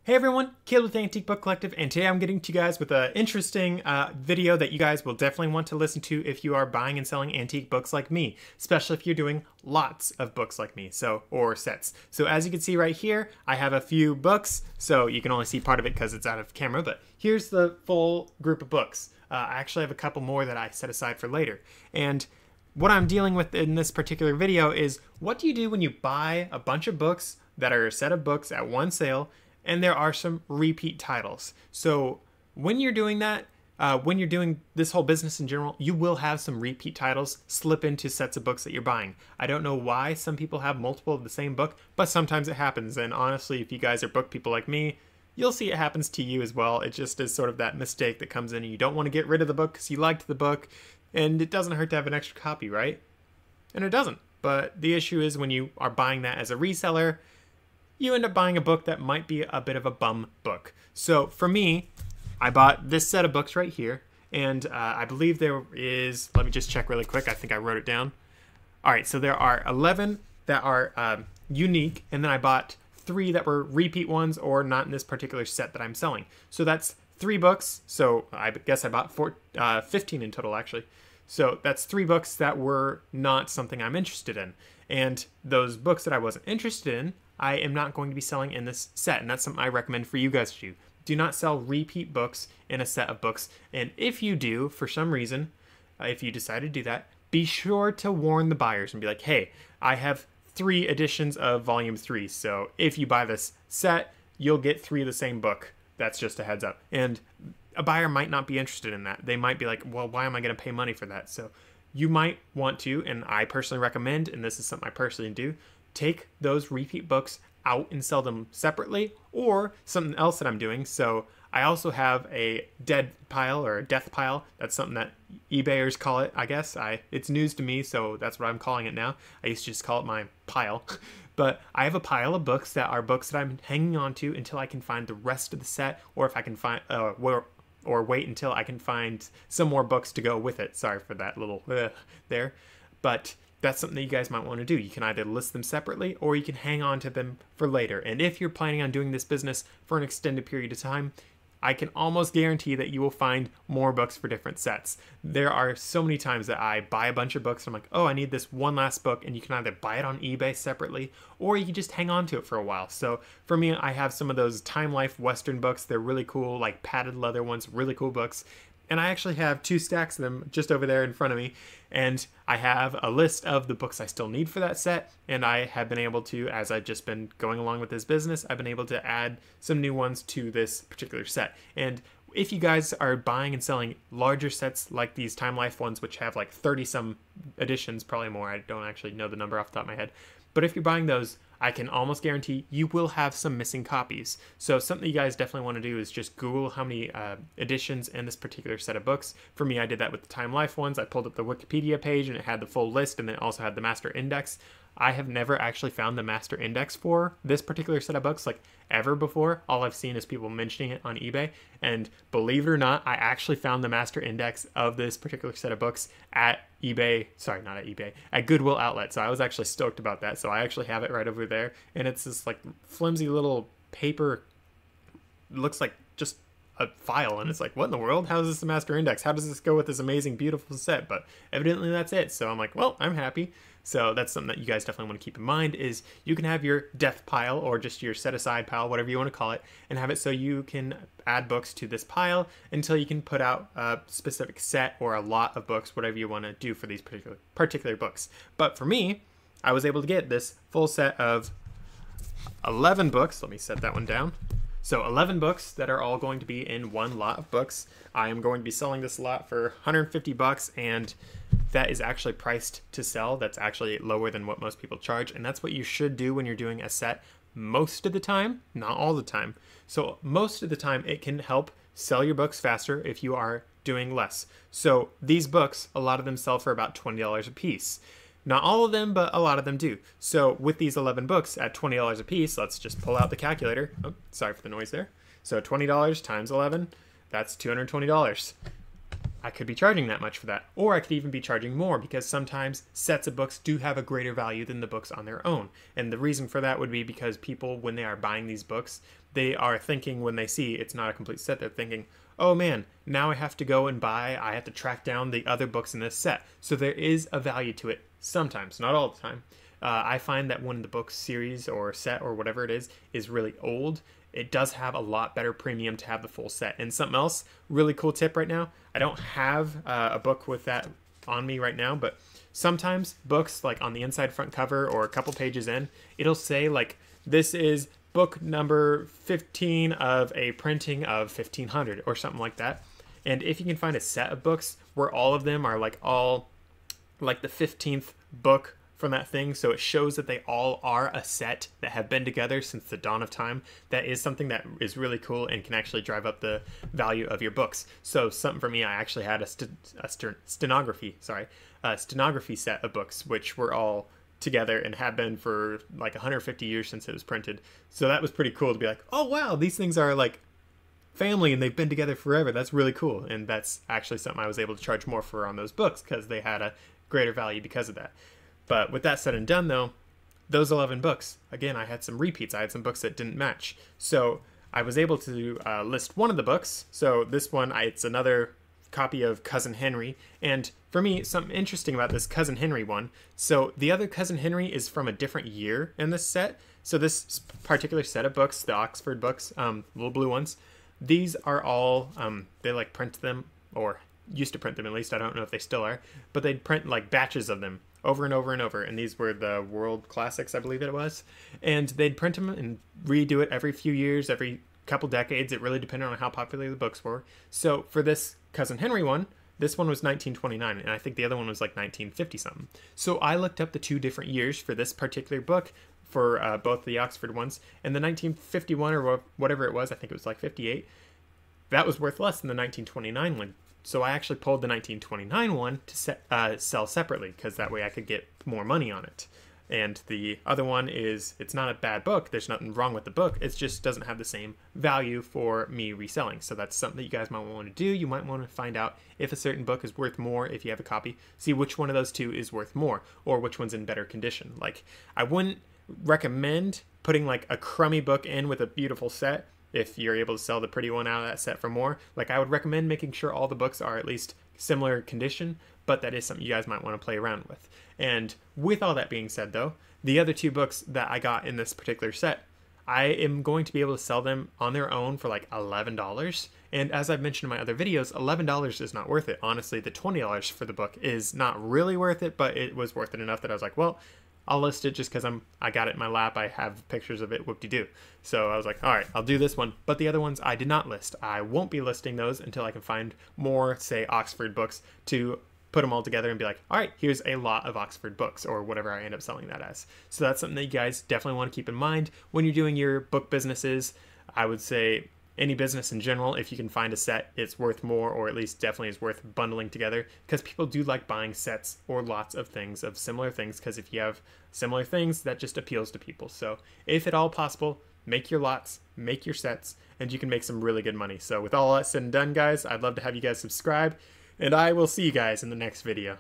Hey everyone, Caleb with the Antique Book Collective, and today I'm getting to you guys with an interesting video that you guys will definitely want to listen to if you are buying and selling antique books like me, especially if you're doing lots of books like me, or sets. So as you can see right here, I have a few books, so you can only see part of it because it's out of camera, but here's the full group of books. I actually have a couple more that I set aside for later. And what I'm dealing with in this particular video is, what do you do when you buy a bunch of books that are a set of books at one sale, and there are some repeat titles? So when you're doing that, when you're doing this whole business in general, you will have some repeat titles slip into sets of books that you're buying. I don't know why some people have multiple of the same book, but sometimes it happens. And honestly, if you guys are book people like me, you'll see it happens to you as well. It just is sort of that mistake that comes in, and you don't want to get rid of the book because you liked the book, and it doesn't hurt to have an extra copy, right? And it doesn't. But the issue is when you are buying that as a reseller, you end up buying a book that might be a bit of a bum book. So for me, I bought this set of books right here, and I believe there is, let me just check really quick, I think I wrote it down. All right, so there are 11 that are unique, and then I bought 3 that were repeat ones or not in this particular set that I'm selling. So that's 3 books, so I guess I bought 15 in total actually. So that's 3 books that were not something I'm interested in. And those books that I wasn't interested in, I am not going to be selling in this set, and that's something I recommend for you guys to do. Do not sell repeat books in a set of books, and if you do, for some reason, if you decide to do that, be sure to warn the buyers and be like, hey, I have 3 editions of volume 3, so if you buy this set, you'll get 3 of the same book. That's just a heads up. And a buyer might not be interested in that. They might be like, well, why am I going to pay money for that? So you might want to, and I personally recommend, and this is something I personally do, take those repeat books out and sell them separately, or something else that I'm doing. So I also have a dead pile or a death pile. That's something that eBayers call it, I guess. It's news to me, so that's what I'm calling it now. I used to just call it my pile. But I have a pile of books that are books that I'm hanging on to until I can find the rest of the set, or if I can find, or wait until I can find some more books to go with it. Sorry for that little there. But that's something that you guys might want to do. You can either list them separately, or you can hang on to them for later. And if you're planning on doing this business for an extended period of time, I can almost guarantee that you will find more books for different sets. There are so many times that I buy a bunch of books, and I'm like, oh, I need this one last book, and you can either buy it on eBay separately, or you can just hang on to it for a while. So for me, I have some of those Time Life Western books. They're really cool, like padded leather ones, really cool books. And I actually have 2 stacks of them just over there in front of me. And I have a list of the books I still need for that set. And I have been able to, as I've just been going along with this business, I've been able to add some new ones to this particular set. And if you guys are buying and selling larger sets like these Time Life ones, which have like 30 some editions, probably more, I don't actually know the number off the top of my head. But if you're buying those, I can almost guarantee you will have some missing copies. So something you guys definitely want to do is just Google how many editions in this particular set of books. For me, I did that with the Time Life ones. I pulled up the Wikipedia page, and it had the full list, and then it also had the master index. I have never actually found the master index for this particular set of books, like, ever before. All I've seen is people mentioning it on eBay, and believe it or not, I actually found the master index of this particular set of books at eBay, sorry, not at eBay, at Goodwill Outlet. So I was actually stoked about that. So I actually have it right over there, and it's this like flimsy little paper, looks like just a file, and it's like, what in the world? How is this the master index? How does this go with this amazing, beautiful set? But evidently that's it. So I'm like, well, I'm happy. So that's something that you guys definitely want to keep in mind, is you can have your death pile, or just your set aside pile, whatever you want to call it, and have it so you can add books to this pile until you can put out a specific set or a lot of books, whatever you want to do for these particular books. But for me, I was able to get this full set of 11 books. Let me set that one down. So 11 books that are all going to be in one lot of books. I am going to be selling this lot for 150 bucks, and that is actually priced to sell. That's actually lower than what most people charge, and that's what you should do when you're doing a set most of the time, not all the time. So most of the time, it can help sell your books faster if you are doing less. So these books, a lot of them sell for about $20 a piece. Not all of them, but a lot of them do. So with these 11 books at $20 a piece, let's just pull out the calculator. Oh, sorry for the noise there. So $20 times 11, that's $220. I could be charging that much for that. Or I could even be charging more, because sometimes sets of books do have a greater value than the books on their own. And the reason for that would be because people, when they are buying these books, they are thinking when they see it's not a complete set, they're thinking, oh man, now I have to go and I have to track down the other books in this set. So there is a value to it sometimes, not all the time. I find that when the book series or set or whatever it is really old, it does have a lot better premium to have the full set. And something else, really cool tip right now, I don't have a book with that on me right now, but sometimes books, like on the inside front cover or a couple pages in, it'll say like, this is book number 15 of a printing of 1500 or something like that. And if you can find a set of books where all of them are like all like the 15th book from that thing, so it shows that they all are a set that have been together since the dawn of time, that is something that is really cool and can actually drive up the value of your books. So something for me, I actually had a stenography set of books which were all together and have been for like 150 years since it was printed. So that was pretty cool to be like, oh wow, these things are like family and they've been together forever. That's really cool. And that's actually something I was able to charge more for on those books because they had a greater value because of that. But with that said and done though, those 11 books, again, I had some repeats. I had some books that didn't match. So I was able to list one of the books. So this one, it's another copy of Cousin Henry. And for me, something interesting about this Cousin Henry one, so the other Cousin Henry is from a different year in this set. So this particular set of books, the Oxford books, little blue ones, these are all, they like print them, or used to print them at least, I don't know if they still are, but they'd print like batches of them over and over and over, and these were the World Classics, I believe it was, and they'd print them and redo it every few years, every couple decades. It really depended on how popular the books were. So for this Cousin Henry one, this one was 1929, and I think the other one was like 1950 something. So I looked up the two different years for this particular book for both the Oxford ones, and the 1951 or whatever it was, I think it was like 58, that was worth less than the 1929 one. So I actually pulled the 1929 one to sell separately, because that way I could get more money on it. And the other one is, it's not a bad book, there's nothing wrong with the book, it just doesn't have the same value for me reselling. So that's something that you guys might want to do. You might want to find out if a certain book is worth more if you have a copy. See which one of those two is worth more, or which one's in better condition. Like, I wouldn't recommend putting like a crummy book in with a beautiful set if you're able to sell the pretty one out of that set for more. Like, I would recommend making sure all the books are at least similar condition, but that is something you guys might want to play around with. And with all that being said though, the other two books that I got in this particular set, I am going to be able to sell them on their own for like $11. And as I've mentioned in my other videos, $11 is not worth it. Honestly, the $20 for the book is not really worth it, but it was worth it enough that I was like, well, I'll list it just because I got it in my lap. I have pictures of it, whoop-de-doo. So I was like, all right, I'll do this one. But the other ones I did not list. I won't be listing those until I can find more, say, Oxford books to put them all together and be like, all right, here's a lot of Oxford books, or whatever I end up selling that as. So that's something that you guys definitely want to keep in mind when you're doing your book businesses. I would say any business in general, if you can find a set, it's worth more, or at least definitely is worth bundling together, because people do like buying sets or lots of things of similar things, because if you have similar things, that just appeals to people. So if at all possible, make your lots, make your sets, and you can make some really good money. So with all that said and done, guys, I'd love to have you guys subscribe, and I will see you guys in the next video.